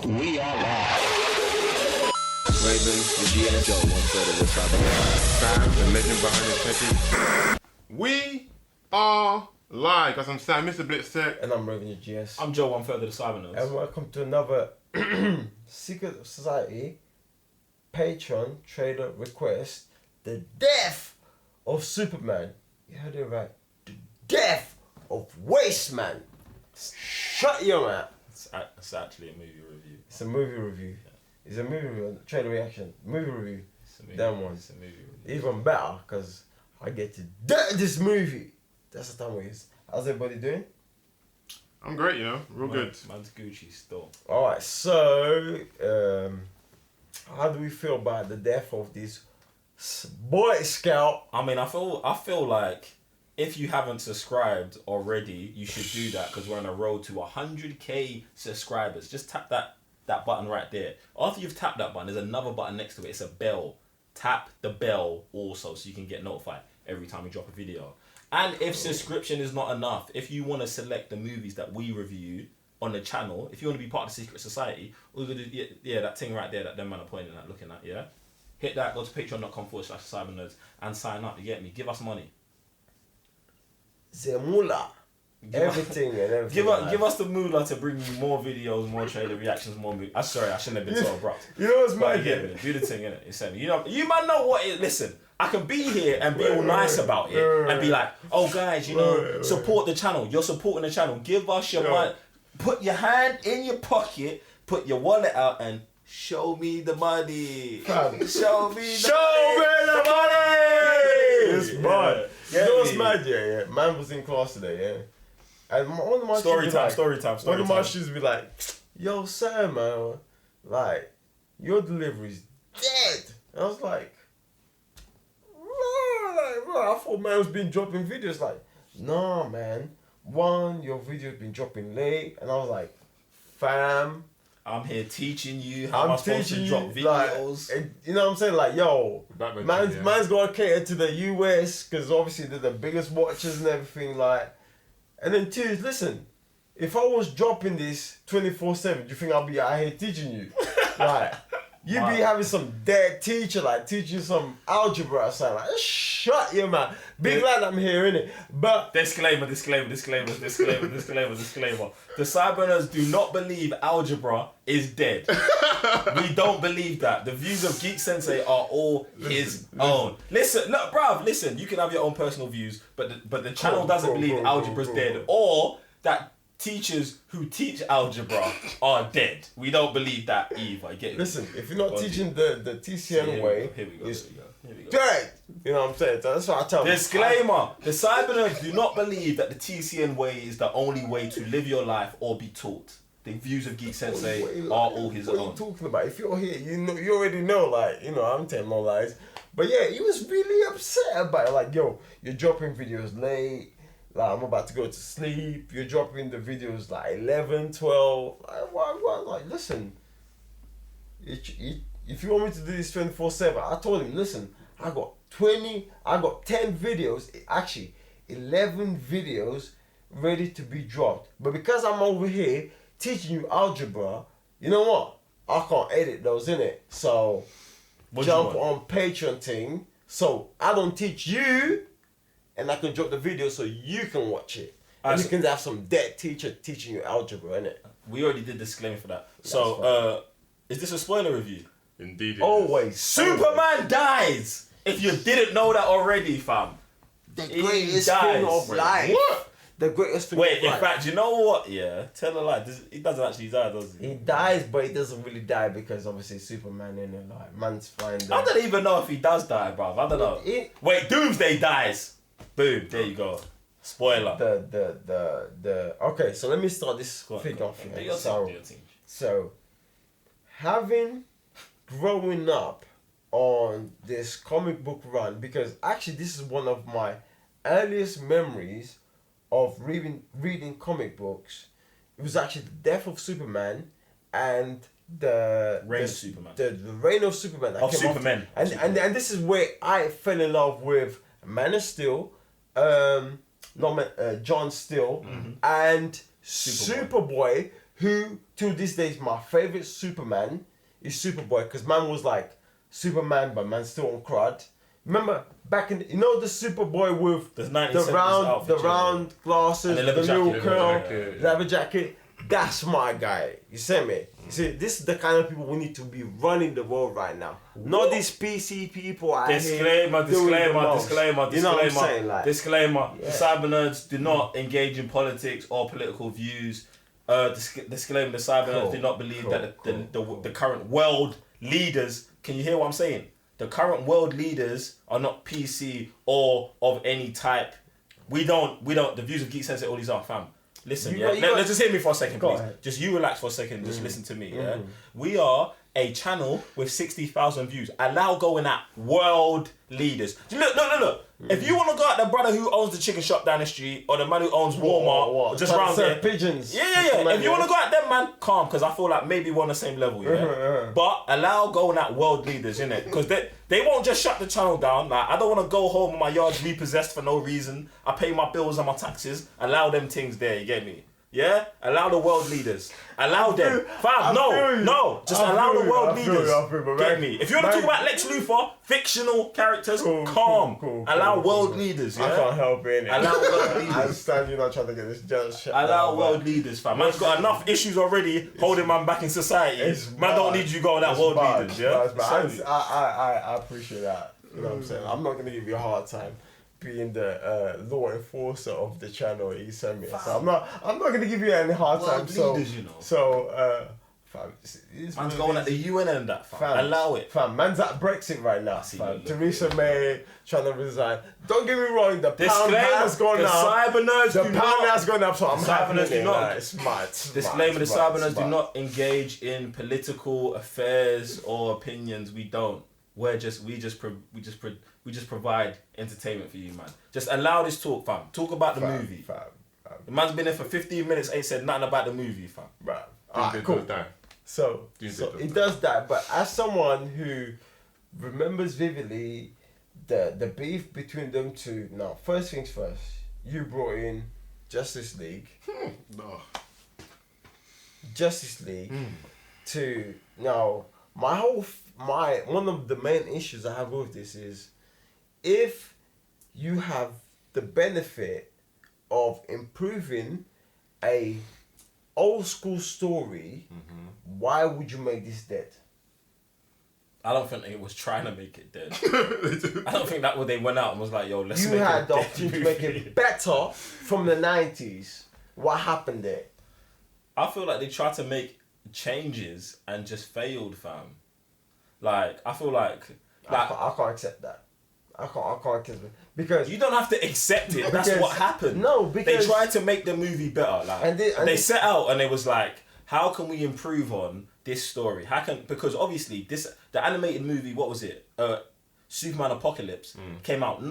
We are live. Raven, the GS, yo, 1/3 of the Sam, the legend behind the techie. We are live, because I'm Sam, Mr. Blitztech. And I'm Raven, the GS. I'm Joe, 1/3 of the Cyber Nodes. And welcome to another Secret Society Patreon trailer request. The death of Superman. You heard it right. The death of Wasteman. Shut your mouth. It's actually a movie review. It's a movie review. Yeah. It's a movie review. Trailer reaction. Movie review. That one. It's a movie review. Even better, because I get to death this movie. That's the time it is. How's everybody doing? I'm great, you know, real good. Man's Gucci still. Alright, so how do we feel about the death of this Boy Scout? I mean, I feel like if you haven't subscribed already, you should do that because we're on a road to 100k subscribers. Just tap that button right there. After you've tapped that button, there's another button next to it. It's a bell. Tap the bell also so you can get notified every time we drop a video. And if subscription is not enough, if you want to select the movies that we review on the channel, if you want to be part of the Secret Society, all you gotta do, yeah, that thing right there that them man are pointing at, looking at, yeah? Hit that, go to patreon.com/cybernerds and sign up, you get me? Give us money. The moolah. Everything and everything. Give us the moolah to bring you more videos, more trailer reactions, more movies. I'm sorry, I shouldn't have been so abrupt. You know what's But mad? yeah, man, do the thing, innit? It's you know, you might know what it. Listen, I can be here and be all nice about it and be like, oh guys, you know, support the channel. You're supporting the channel. Give us your money. Put your hand in your pocket, put your wallet out, and show me the money. Show me the money. It's mad. You know what's mad? Yeah. Man was in class today, yeah. And one of my Story time. One of my students be like, yo, Sam, man, like, your delivery's dead. And I was like, bro, I thought man was been dropping videos. Like, nah, man. One, your video's been dropping late. And I was like, fam, I'm here teaching you how I'm supposed to drop videos. Like, you know what I'm saying? Like, yo, man's got to cater to the US because obviously they're the biggest watchers and everything. Like, and then two, listen, if I was dropping this 24/7, do you think I'll be out here teaching you? Like, you be having some dead teacher, like teaching some algebra or something. Like, shut your mouth. Big lad, I'm here, innit? But Disclaimer. The Cyberners do not believe algebra is dead. We don't believe that. The views of Geek Sensei are all his own. Listen, look, bruv, listen, you can have your own personal views, but the channel doesn't believe algebra's dead or that teachers who teach algebra are dead. We don't believe that either. Get it? Listen, if you're not teaching the TCN way, here we go. dead. You know what I'm saying? So that's what I tell them. Disclaimer. The Cybernerds do not believe that the TCN way is the only way to live your life or be taught. The views of Geek Sensei are all his own. What are you talking about? If you're here, you already know, like, you know, I'm telling no lies. But yeah, he was really upset about it. Like, yo, you're dropping videos late. Like, I'm about to go to sleep. You're dropping the videos like 11, 12. Like, what? Like, listen. If you want me to do this 24/7, I told him, listen, I got 10 videos, actually 11 videos ready to be dropped. But because I'm over here teaching you algebra, you know what? I can't edit those, innit? So jump on Patreon thing. So I don't teach you, and I can drop the video so you can watch it. And you can have some dead teacher teaching you algebra, innit? We already did disclaimer for that. So, is this a spoiler review? Indeed. Always. Superman dies! If you didn't know that already, fam. The greatest thing of life. What? The greatest thing Wait, of in life. fact, you know what? Yeah, tell a lie. He doesn't actually die, does he? He dies, but he doesn't really die because obviously Superman in it, like, man's flying down. I don't even know if he does die, bruv. I don't know. Wait, Doomsday dies. Boom, there you go. Spoiler. Okay, so let me start this thing off here. So, having growing up on this comic book run, because actually this is one of my earliest memories of reading comic books. It was actually the death of Superman and the reign of Superman. That came Superman. And this is where I fell in love with Man of Steel, John Steel, and Superboy who to this day is my favorite Superman is Superboy, because man was like Superman, but man still on crud. Remember back in the Superboy with The the 1970s round outfit, round glasses, And the the leather little jacket. curl, Jacket. leather jacket. That's my guy. You see me? You see, this is the kind of people we need to be running the world right now. Not these PC people out here Disclaimer, doing the most. disclaimer. You know what I'm saying? Like, Disclaimer. Yeah. The cyber nerds do not engage in politics or political views. Disclaimer, the cyber nerds do not believe that the current world leaders, can you hear what I'm saying? The current world leaders are not PC or of any type. We don't, the views of Geek Sensei, all these are, fam. Listen, let's just hear me for a second, Go please. ahead. Just you relax for a second, just listen to me, yeah? We are a channel with 60,000 views. Allow going at world leaders. Look. If you want to go at the brother who owns the chicken shop down the street, or the man who owns Walmart, or just Trying to round serve there. pigeons. Yeah. If you want to go at them, man, calm, because I feel like maybe we're on the same level, yeah? But allow going at world leaders, innit? Because they won't just shut the channel down. Like, I don't want to go home and my yard's repossessed for no reason. I pay my bills and my taxes. Allow them things there, you get me? Yeah? Allow the world leaders. Allow them. Fam, no. Just allow the world leaders. Get me? If you want to talk about Lex Luthor, fictional characters, calm. Allow world leaders, yeah? I can't help it, innit? Allow world I leaders. understand you're not trying to get this jealous shit. Allow world leaders, fam. Man's got enough issues already holding man back in society. Man don't need you going at world leaders, yeah? I appreciate that. You know what I'm saying? I'm not gonna give you a hard time being the law enforcer of the channel you send me. So I'm not gonna give you any hard time. World leaders, you know. So fam, Man's going at the UN and that, fam. Allow it. Fam, man's at Brexit right now. Fam. look. Theresa May trying to resign. Don't get me wrong, the pound Disclaimer, has gone the up. cyber nerds The do pound not. has gone up, so I'm The cyber happy nerds with do it. not. Like, smart. Disclaimer, the cyber nerds do not engage in political affairs or opinions. We don't. We just provide entertainment for you, man. Just allow this talk, fam. Talk about the movie. Fam. The man's been there for 15 minutes, ain't said nothing about the movie, fam. Right. Doom Alright, cool. does that. So Doom it does that, but as someone who remembers vividly the beef between them two. Now, first things first, you brought in Justice League. No. Justice League to now one of the main issues I have with this is if you have the benefit of improving a old school story, why would you make this dead? I don't think it was trying to make it dead. I don't think that when they went out and was like, yo, let's You make had it the dead opportunity to make movie. it better from the 90s. What happened there? I feel like they tried to make changes and just failed, fam. Like, I feel like I can't accept that. I can't accept it. Because you don't have to accept it. That's Because- what happened. no, because- they tried to make the movie better. Like And they set out and it was like, how can we improve on this story? Because obviously the animated movie, what was it? Superman Apocalypse came out.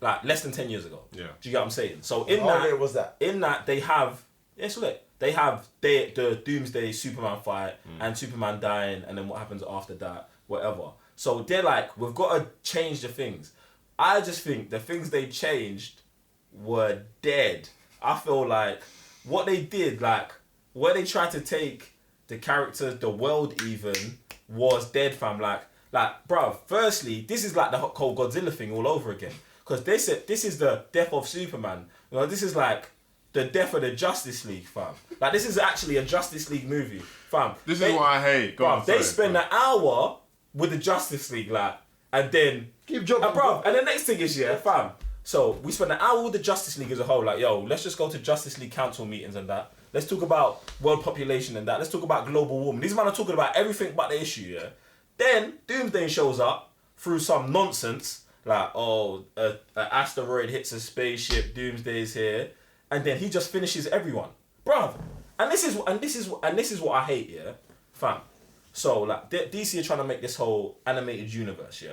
Like less than 10 years ago. Yeah. Do you get what I'm saying? So it was that. in that they have the Doomsday Superman fight and Superman dying, and then what happens after that, whatever. So they're like, we've got to change the things. I just think the things they changed were dead. I feel like what they did, like where they tried to take the characters, the world even, was dead, fam. Like, bruv, firstly, this is like the whole Godzilla thing all over again. Because they said this is the death of Superman. You know, this is like the death of the Justice League, fam. Like, this is actually a Justice League movie, fam. This is what I hate. Go on, They sorry, spend an hour with the Justice League, like, and then... Keep jumping. Bruv, and the next thing is, yeah, fam. So, we spend an hour with the Justice League as a whole, like, yo, let's just go to Justice League Council meetings and that. Let's talk about world population and that. Let's talk about global warming. These men are talking about everything but the issue, yeah? Then, Doomsday shows up through some nonsense, like, an asteroid hits a spaceship, Doomsday's here, and then he just finishes everyone. Bruv. And this is what I hate, yeah? Fam. So, like, DC are trying to make this whole animated universe, yeah?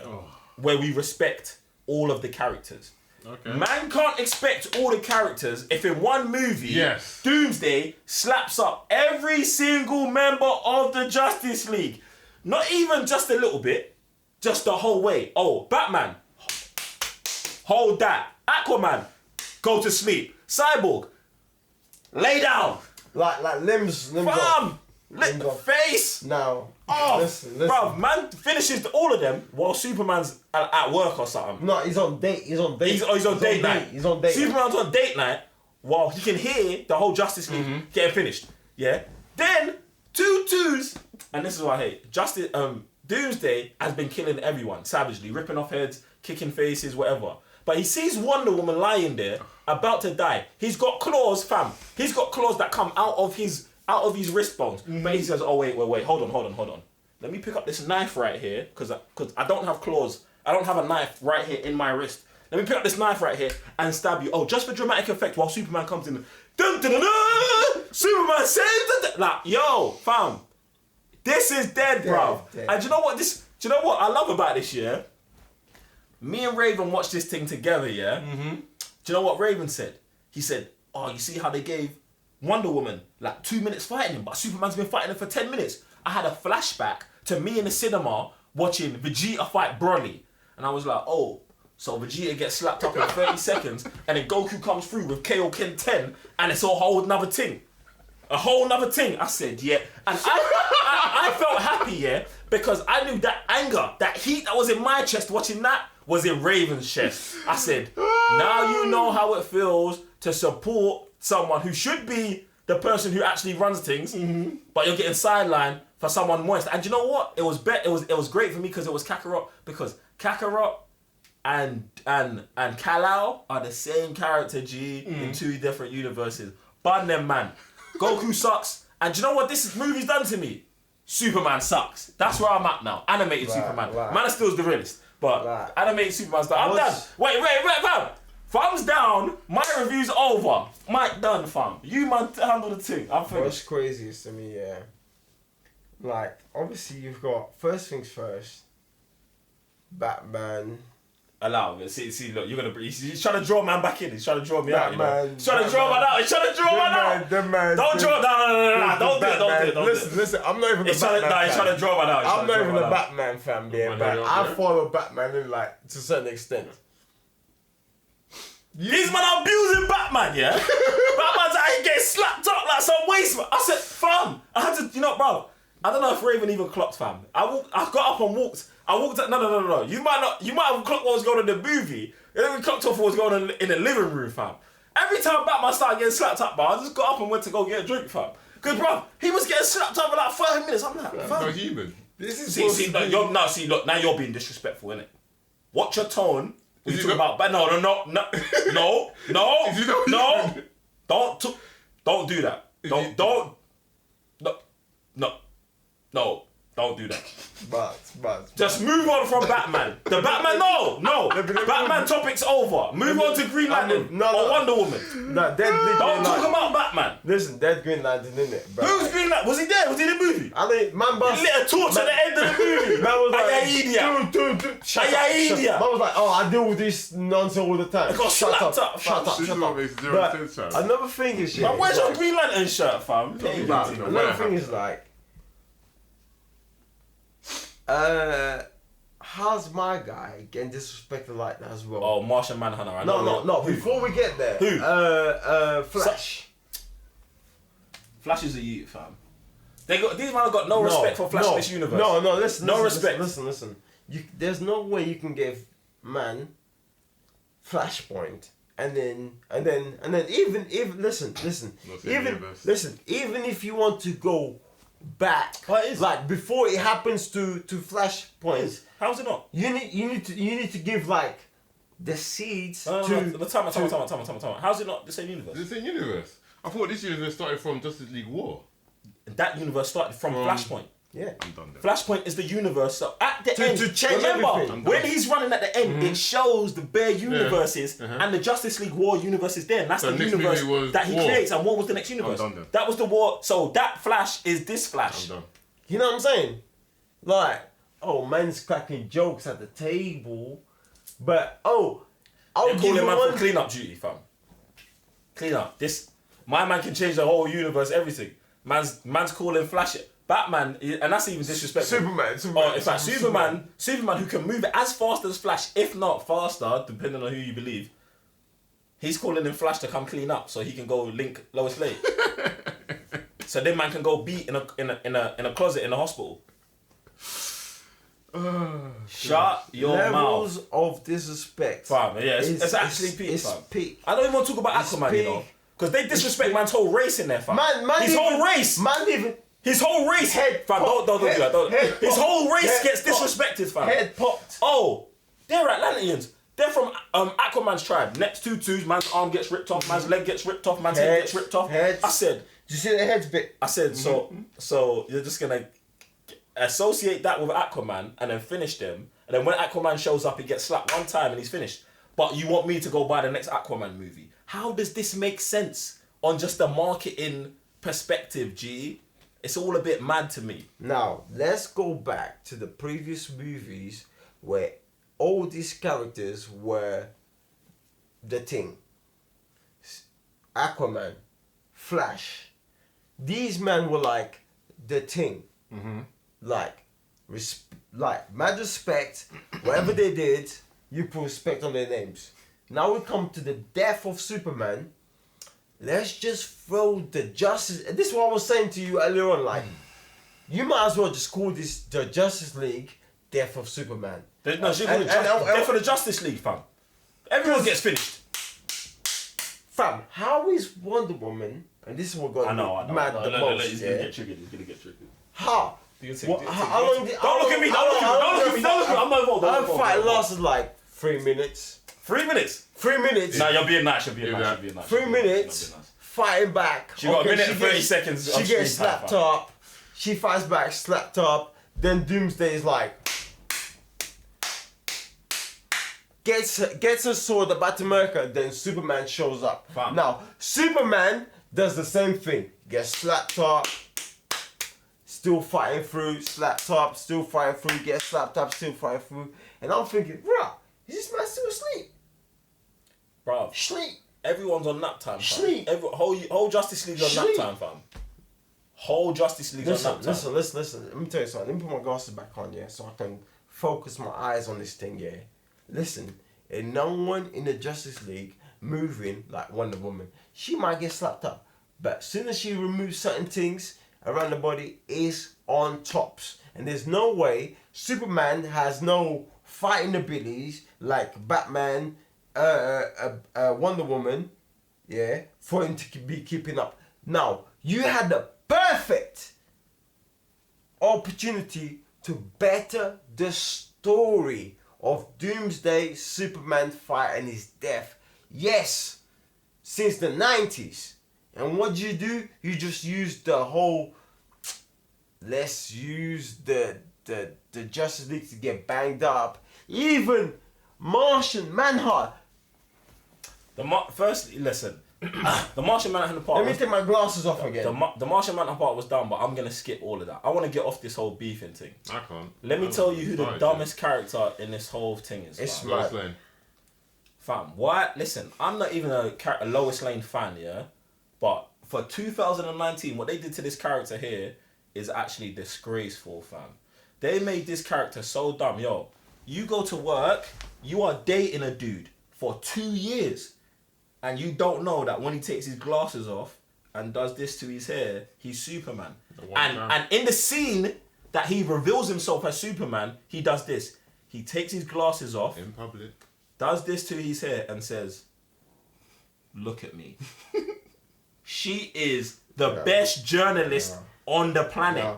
Where we respect all of the characters. Okay. Man can't expect all the characters if in one movie, Yes. Doomsday slaps up every single member of the Justice League. Not even just a little bit, just the whole way. Oh, Batman, hold that. Aquaman, go to sleep. Cyborg, lay down. Like limbs off. Fam! Face! Now, Oh, listen. bruv, man finishes all of them while Superman's at work or something. No, he's on date. He's on date. He's on date night. He's on date. Superman's on date night while he can hear the whole Justice League getting finished. Yeah. Then 2-2s, and this is what I hate. Doomsday has been killing everyone savagely, ripping off heads, kicking faces, whatever. But he sees Wonder Woman lying there, about to die. He's got claws, fam. He's got claws that come out of his wrist bones. But he says, oh wait, hold on. Let me pick up this knife right here, because I don't have claws. I don't have a knife right here in my wrist. Let me pick up this knife right here and stab you. Oh, just for dramatic effect while Superman comes in. Dun, dun, dun, dun, Superman saves like, yo, fam. This is dead, bruv. And do you know what I love about this, yeah? Me and Raven watched this thing together, yeah? Mm-hmm. Do you know what Raven said? He said, oh, you see how they gave Wonder Woman like 2 minutes fighting him, but Superman's been fighting him for 10 minutes. I had a flashback to me in the cinema watching Vegeta fight Broly. And I was like, oh, so Vegeta gets slapped up in 30 seconds and then Goku comes through with Kaioken 10 and it's a whole nother thing. A whole nother thing. I said, yeah. And I felt happy, yeah, because I knew that anger, that heat that was in my chest watching that was in Raven's chest. I said, now you know how it feels to support someone who should be the person who actually runs things, but you're getting sidelined for someone moist. And you know what? It was great for me because it was Kakarot, because Kakarot and Kal-El are the same character, G, in 2 different universes. Bun them, man. Goku sucks. And do you know what this movie's done to me? Superman sucks. That's where I'm at now. Animated Superman. Man of Steel's the realest. But animated Superman's done. I'm done. Wait, fam. Thumbs down. My review's over. Mike done, fam. You, man, handle the thing. I'm finished. What's craziest to me, yeah. Like, obviously you've got, first things first, Batman. Allow me. See, look, you're gonna. He's trying to draw man back in. He's trying to draw me out. You know? Man, he's trying to draw man out. He's trying to draw man out. Don't draw. No. Don't do it. Listen. I'm not even a Batman fan. He's trying to draw man out. I'm not even a Batman fan, yeah, but I follow Batman in like to a certain extent. These man are abusing Batman, yeah. Batman's out getting slapped up like some waste man. I said, fam. I had to, bro. I don't know if Raven even clocked, fam. I got up and walked. I walked up. No. You might have clocked what was going on in the movie. You never clocked off what was going on in the living room, fam. Every time Batman started getting slapped up, bro, I just got up and went to go get a drink, fam. Because, bro, he was getting slapped up for like 30 minutes. I'm like, fam. No human. This is look, now you're being disrespectful, innit? Watch your tone. When you talk about, but no. Don't do that. Don't do that. But Just move on from Batman. The Batman, no. Batman topic's over. Move on to Green Lantern or Wonder Woman. Don't talk about Batman. Listen, dead Green Lantern, innit, bro? Who's Green Lantern? Was he there? Was he in the movie? I mean, man, He lit a torch at the end of the movie. Man was like, idiot. Man was like, oh, I deal with this nonsense all the time. Got slapped up. Shut up. This is what makes zero sense, fam. Another thing is, Man, where's your Green Lantern shirt, fam? Another thing is like, how's my guy getting disrespected like that as well? Oh, Martian Manhunter. I know. No. Before we get there, Who? Flash. Flash is a youth, fam. These men have got no respect for Flash in this universe. No, listen. Respect. Listen. There's no way you can give man Flashpoint and then even listen. Even if you want to go back, like before it happens to Flashpoint. How's it not? You need to give like the seeds to. Time. How's it not the same universe? It's the same universe. I thought this universe started from Justice League War. That universe started from Flashpoint. Yeah, I'm done there. Flashpoint is the universe. So at the end, to change remember everything. when he's running at the end, it shows the bare universes and the Justice League War universe is there. And that's So the next universe movie was that he War. creates. And what was the next universe? done then. That was the War. So that Flash is this Flash. I'm done. you know what I'm saying? Like, oh, man's cracking jokes at the table, but I'll They're give calling you man one. for clean up duty, fam. Clean up. My man can change the whole universe, everything. Man's calling Flash it. Batman, and that's even disrespectful. Superman. Oh, in fact, Superman who can move as fast as Flash, if not faster, depending on who you believe. He's calling in Flash to come clean up so he can go link Lois Lane. so then man can go beat in a closet in a hospital. Shut your Levels mouth. of disrespect. Fam, yeah, it's actually peak, It's fam. peak. I don't even want to talk about It's Aquaman, peak. you know. Because they disrespect man's whole race in there, fam. His whole race. Man even His whole race. Head Fam, popped. don't do that. Don't. Head His popped. whole race Head gets popped. disrespected, fam. head popped. Oh, they're Atlanteans. They're from Aquaman's tribe. Next two twos, man's arm gets ripped off, man's leg gets ripped off, man's head gets ripped off. Heads. I said, Did you see the heads bit? I said, so you're just gonna associate that with Aquaman and then finish them, and then when Aquaman shows up, he gets slapped one time and he's finished. But you want me to go buy the next Aquaman movie? How does this make sense on just a marketing perspective, G? It's all a bit mad to me. Now, let's go back to the previous movies where all these characters were the thing. Aquaman, Flash. These men were like the thing. Like mad respect. Whatever they did, you put respect on their names. Now we come to the death of Superman. Let's just throw the Justice. This is what I was saying to you earlier on. Like, you might as well just call this the Justice League Death of Superman. They're for the Justice League, fam. Everyone gets finished. Fam, how is Wonder Woman? And this is what got me mad the most. He's gonna get triggered. He's gonna get triggered. How? How long did? Don't look at me. Don't look at me. I'm not involved. Our fight lasted like 3 minutes. 3 minutes. 3 minutes. Nah, you're being nice. You're being nice. 3 minutes. Fighting back. She got a minute and 30 seconds. She gets slapped up. She fights back, slapped up. Then Doomsday is like gets her sword about America. Then Superman shows up. Fam. Now Superman does the same thing. Gets slapped up. Still fighting through. Slapped up. Still fighting through. Gets slapped up. Still fighting through. And I'm thinking, bruh, is this man still asleep? Bruv. Sleep. Everyone's on nap time, fam. Sleep. Whole Justice League's on Sleep. nap time, fam. Whole Justice League's on nap time. Listen. Let me tell you something. Let me put my glasses back on, yeah, so I can focus my eyes on this thing, yeah. Listen, and no one in the Justice League moving like Wonder Woman. She might get slapped up, but as soon as she removes certain things around the body, is on tops. And there's no way Superman has no fighting abilities like Batman, Wonder Woman, yeah, for him to be keeping up. Now, you had the perfect opportunity to better the story of Doomsday, Superman fight and his death. Yes, since the 90s. And what do? You just use the whole, let's use the Justice League to get banged up. Even Martian Manhunter. Firstly, listen. The Martian Manhunter part. Let me take my glasses off again. The Martian Manhunter part was done, but I'm gonna skip all of that. I want to get off this whole beefing thing. I can't. Let me tell you who the dumbest character in this whole thing is. It's fam. Lois Lane. Fam, why? Listen, I'm not even a Lois Lane fan, yeah? But for 2019, what they did to this character here is actually disgraceful, fam. They made this character so dumb. Yo, you go to work, you are dating a dude for 2 years, and you don't know that when he takes his glasses off and does this to his hair, he's Superman. And in the scene that he reveals himself as Superman, he does this. He takes his glasses off, In public. does this to his hair and says, "Look at me." She is the best journalist on the planet.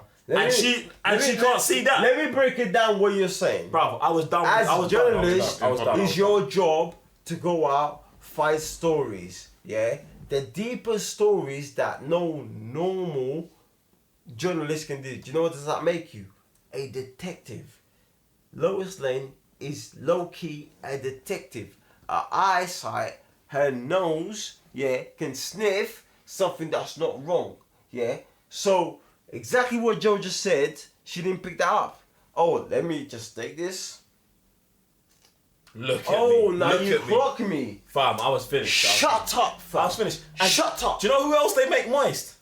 She can't see that. Let me break it down what you're saying. Bro, I was done. As I was a journalist, done. it's your job to go out, find stories. Yeah, the deeper stories that no normal journalist can do. Do you know what does that make you? A detective. Lois Lane is low key a detective. Her eyesight, her nose, yeah, can sniff something that's not wrong. Yeah, so exactly what Joe just said. She didn't pick that up. Oh, let me just take this. Look at me. Oh, now Look you at me. clock me. Fam, I was finished. Shut up, fam. I was finished. And Shut up. Do you know who else they make moist?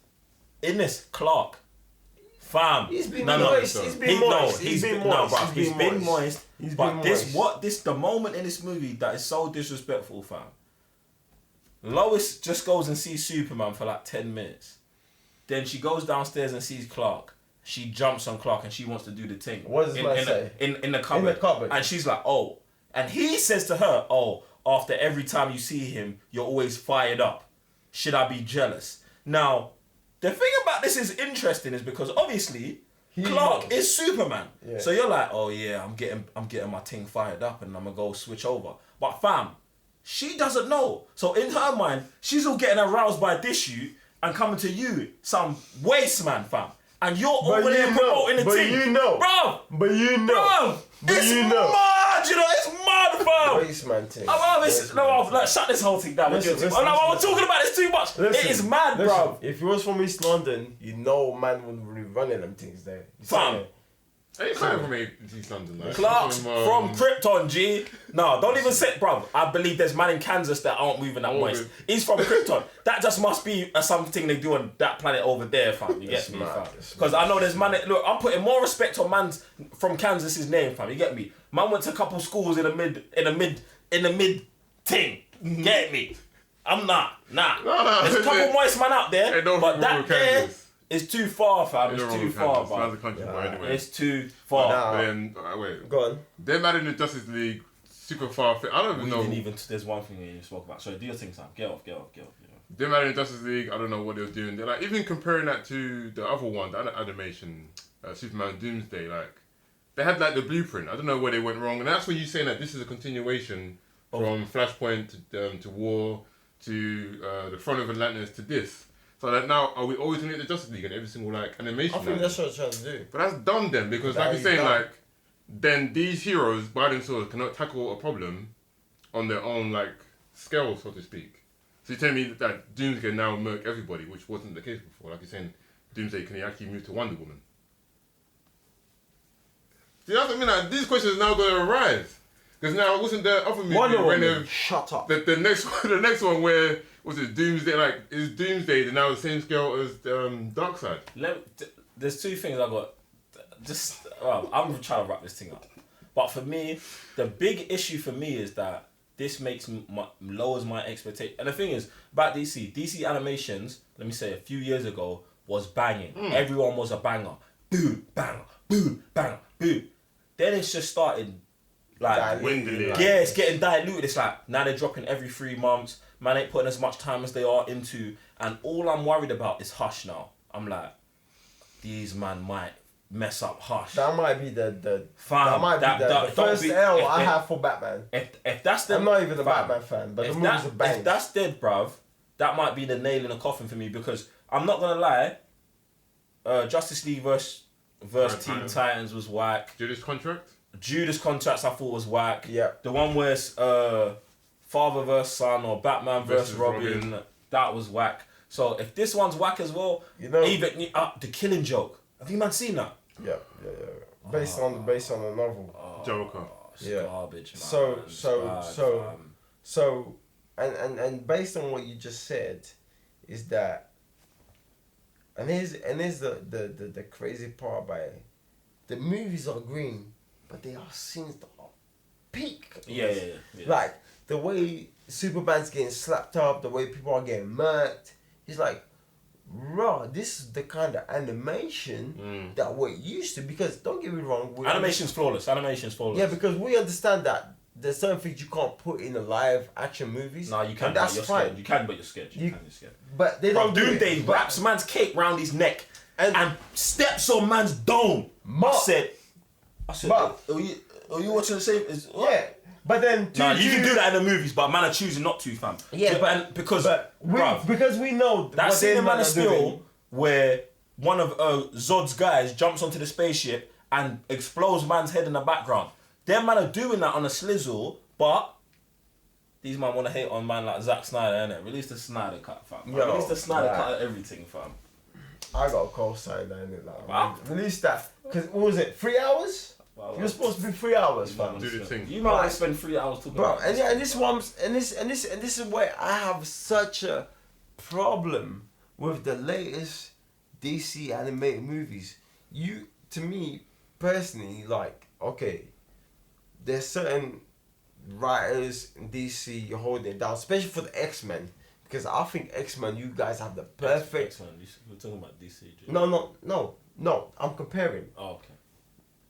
In this, Clark. Fam. He's been no, moist. No. He's been moist. He's been moist. No, bro. He's been moist. He's but been moist. the moment in this movie that is so disrespectful, fam. Lois just goes and sees Superman for like 10 minutes. Then she goes downstairs and sees Clark. She jumps on Clark and she wants to do the thing. What does man say? In the cupboard. In the cupboard. And she's like, oh. And he says to her, oh, after every time you see him, you're always fired up. Should I be jealous? Now, the thing about this is interesting is because obviously Clark is Superman. Yeah. So you're like, oh yeah, I'm getting my thing fired up and I'm gonna go switch over. But fam, she doesn't know. So in her mind, she's all getting aroused by this shoot and coming to you, some waste man, fam. And you're over there promoting the team. But you know. Bro. But you know. Bro. It's mad, you know. It's mad, fam. Waste man thing. Shut this whole thing down. We're talking about this too much. It is mad, bro. If it was from East London, you know man wouldn't be running them things there. Fam. Hey, it's from East London, like. Clark's from Krypton, G. No, don't even say, bro. I believe there's man in Kansas that aren't moving that moist. He's from Krypton. That just must be something they do on that planet over there, fam. You get me, fam? Because I know there's man. Look, I'm putting more respect on man's from Kansas's name, fam. You get me? Man went to a couple schools in the mid thing. Get me? I'm not. Nah. No, there's a couple moist man out there, but that there. It's too far, fam. It's too far, fam. It's country boy, anyway. It's too far. But then, wait. Go on. They're mad in the Justice League, super far. I don't even know. There's one thing you spoke about. Sorry, do your thing, Sam. Get off. They're mad in the Justice League. I don't know what they were doing. They're like, even comparing that to the other one, the other animation, Superman Doomsday, like, they had like the blueprint. I don't know where they went wrong. And that's when you're saying that this is a continuation from Flashpoint to War to the Front of Atlantis to this. So that now, are we always going to get the Justice League and every single like animation? I think that's what they're trying to do. But that's dumb then, because like you're saying, like, then these heroes by themselves cannot tackle a problem on their own like scale, so to speak. So you're telling me that Doomsday now murk everybody, which wasn't the case before. Like you're saying, Doomsday can he actually move to Wonder Woman? See, that's what I mean. Like, these questions are now going to arise because now wasn't the other movie Wonder Woman? Shut up. The next one where. Was it Doomsday? Like, is Doomsday now the same scale as Darkseid? There's two things I got. I'm trying to wrap this thing up. But for me, the big issue for me is that this lowers my expectation. And the thing is, about DC animations, let me say, a few years ago, was banging. Everyone was a banger. Boom, banger, boom, banger, boom. Then it's just started, like, it's getting diluted. It's like, now they're dropping every 3 months. Man ain't putting as much time as they are into, and all I'm worried about is Hush now. I'm like, these man might mess up Hush. That might be the first L I have for Batman. If that's the, I'm not even a Batman fan, but the movie's a bang. If that's dead, bruv, that might be the nail in the coffin for me, because I'm not gonna lie, Justice League versus Teen Titans was whack. Judas Contracts I thought was whack. Yeah. The one where Father vs Son or Batman versus Robin, that was whack. So if this one's whack as well, you know, even the Killing Joke. Have you man seen that? Yeah. Based on the novel. Joker. It's garbage, man. So and based on what you just said, is that and here's the crazy part about it. The movies are green, but they are scenes that are peak. Yeah. Like the way Superman's getting slapped up, the way people are getting murked, it's like, raw. This is the kind of animation that we're used to. Because don't get me wrong, animation's flawless. Yeah, because we understand that there's certain things you can't put in a live action movies. No, you can. That's you're fine. Scared. You can, but you're scared. You're scared. But they don't. Doomsday wraps man's cape round his neck and steps on man's dome. I said, are you watching the same? Yeah. But then, you can do that in the movies, but man are choosing not to, fam. Yeah, because we know that scene in Man of Steel where one of Zod's guys jumps onto the spaceship and explodes man's head in the background. Them man are doing that on a slizzle, but these man want to hate on man like Zack Snyder, innit? Release the Snyder cut, fam. Release the Snyder cut of everything, fam. I got a co-sign that, innit? Like, release that. Because what was it? 3 hours? You're supposed to be 3 hours, fam. Do the thing. You might spend 3 hours talking about this. And this is where I have such a problem with the latest DC animated movies. To me personally, like, okay, there's certain writers in DC holding it down, especially for the X-Men. because I think X-Men, you guys have the perfect. X-Men. We're talking about DC. Dude. No. I'm comparing. Oh, okay.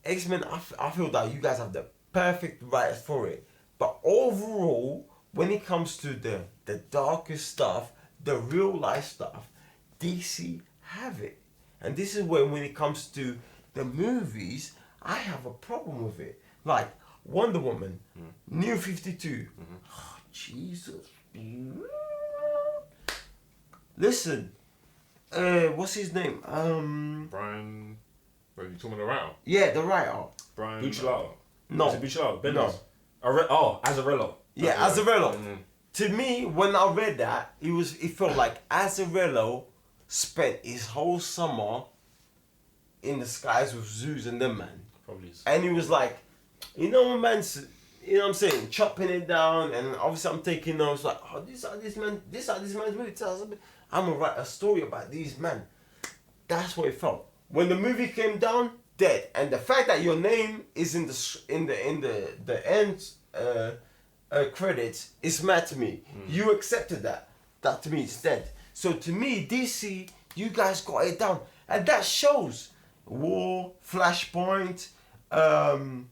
X-Men, I feel that you guys have the perfect writers for it. But overall, when it comes to the darker stuff, the real life stuff, DC have it. And this is when it comes to the movies, I have a problem with it. Like Wonder Woman, New 52. Oh, Jesus. Listen, what's his name? Brian. What are you talking about the writer? Yeah, the writer. Brian. Bucciolato. No. Is it Bucciolato? Bendis? No. Azzarello. Yeah, Azzarello. To me, when I read that, it felt like Azzarello spent his whole summer in the skies with Zeus and them, man. Probably is. And he was like, you know what I'm saying, chopping it down, and obviously I'm taking notes like, oh, this man's really tells me. I'm gonna write a story about these men. That's what it felt. When the movie came down, dead. And the fact that your name is in the end credits is mad to me. You accepted that. That to me is dead. So to me, DC, you guys got it down, and that shows. War, Flashpoint, the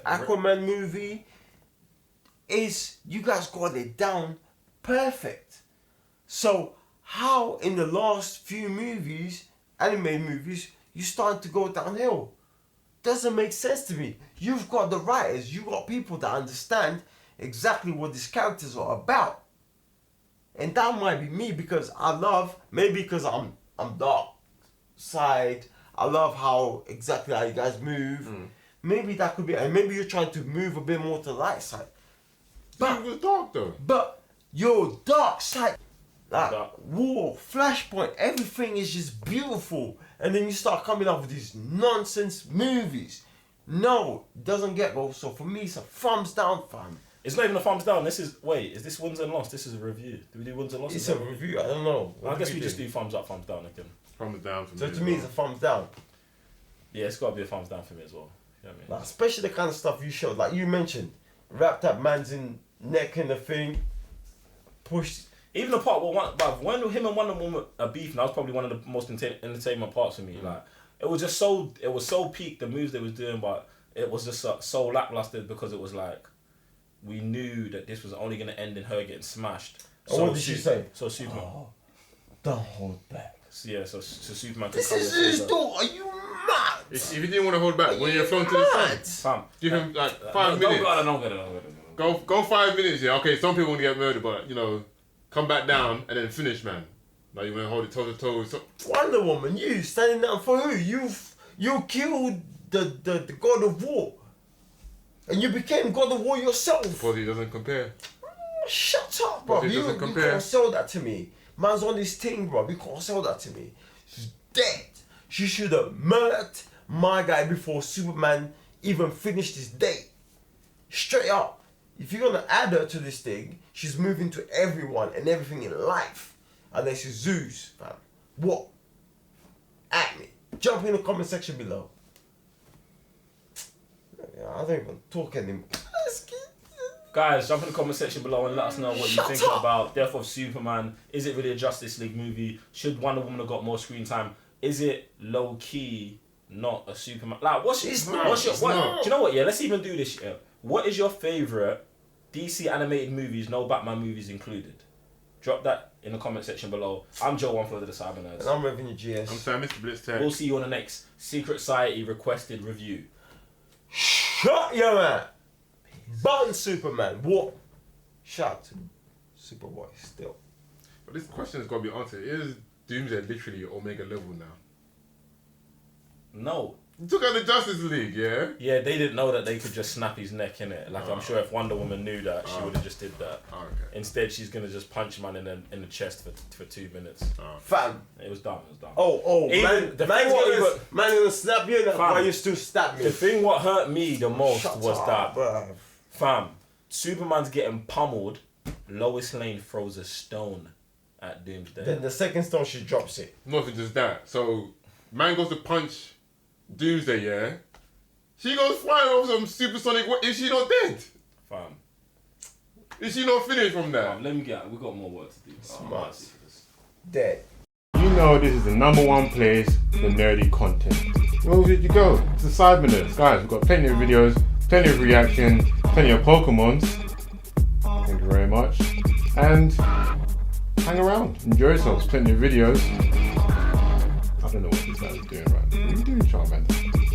Aquaman movie is you guys got it down perfect. So how in the last few movies, anime movies, you starting to go downhill? Doesn't make sense to me. You've got the writers, you got people that understand exactly what these characters are about. And that might be me because maybe because I'm dark side. I love how you guys move. Maybe that could be, and maybe you're trying to move a bit more to the light side. But it was dark though. But your dark side, like Dark. War, Flashpoint, everything is just beautiful. And then you start coming up with these nonsense movies. No, it doesn't get well. So for me, it's a thumbs down, fam. It's not even a thumbs down. Is this wins and loss? This is a review. Do we do wins and losses? It's a review. I don't know. I guess we just do thumbs up, thumbs down again. Thumbs down for me. So to me, it's a thumbs down. Yeah, it's got to be a thumbs down for me as well. You know what I mean? Like, especially the kind of stuff you showed, like you mentioned, wrapped up man's in neck in the thing, pushed. Even the part when him and Wonder Woman are beefing, that was probably one of the most entertainment parts for me. Like, it was so peak, the moves they was doing, but it was just so lackluster because it was like, we knew that this was only going to end in her getting smashed. So what did she say? So Superman. Oh, don't hold back. So, yeah, so Superman. This is his door. Are you mad? If you didn't want to hold back, when you're flown to the sun, Fam. give him like 5 minutes. Go 5 minutes, yeah. Okay, some people want to get murdered, but come back down and then finish, man. Like you want to hold it toe to toe. So, Wonder Woman, you standing down for who? You killed the God of War, and you became God of War yourself. suppose he doesn't compare. Shut up, bro. But it You doesn't compare. can't sell that to me. Man's on his thing, bro. You can't sell that to me. She's dead. She should have murdered my guy before Superman even finished his day. Straight up. If you're gonna add her to this thing, she's moving to everyone and everything in life. Unless she's Zeus, fam. What? At me. Jump in the comment section below. I don't even talk anymore. Guys, jump in the comment section below and let us know what you Shut think up. about Death of Superman. Is it really a Justice League movie? Should Wonder Woman have got more screen time? Is it low key not a Superman? Like, do you know what? Yeah, let's even do this. Yeah. What is your favorite DC animated movies? No Batman movies included. Drop that in the comment section below. I'm Joe One for the Cybernerds. And I'm Revenue GS. I'm Sam, Mr. Blitz Tech. We'll see you on the next Secret Society requested review. Shut your man. Button Superman. What? Shout to Superboy still. But this question has got to be answered. Is Doomsday literally Omega level now? No. You took out the Justice League, yeah? Yeah, they didn't know that they could just snap his neck in it. Like, I'm sure if Wonder Woman knew that, she would have just did that. Oh, okay. Instead, she's gonna just punch man in the chest for 2 minutes. Fam. It was dumb. It was dumb. Oh, Even- the thing what man gonna snap you, Fam. why you still stab me? The thing what hurt me the most Shut was up, that, bruv. fam, Superman's getting pummeled. Lois Lane throws a stone at Doomsday. Then the second stone she drops it. Not even just that. So, man goes to punch Doomsday, yeah? She goes flying over some supersonic. What is she not dead? Fam. Is she not finished from that? Let me get. We got more work to do. Smart. Dead. You know this is the #1 place for nerdy content. Where did you go? It's the Cybernerds. Guys, we've got plenty of videos, plenty of reactions, plenty of Pokemons. Thank you very much. And hang around. Enjoy yourselves. Plenty of videos. I don't know what this guy is doing right now. What are you doing, Charmander?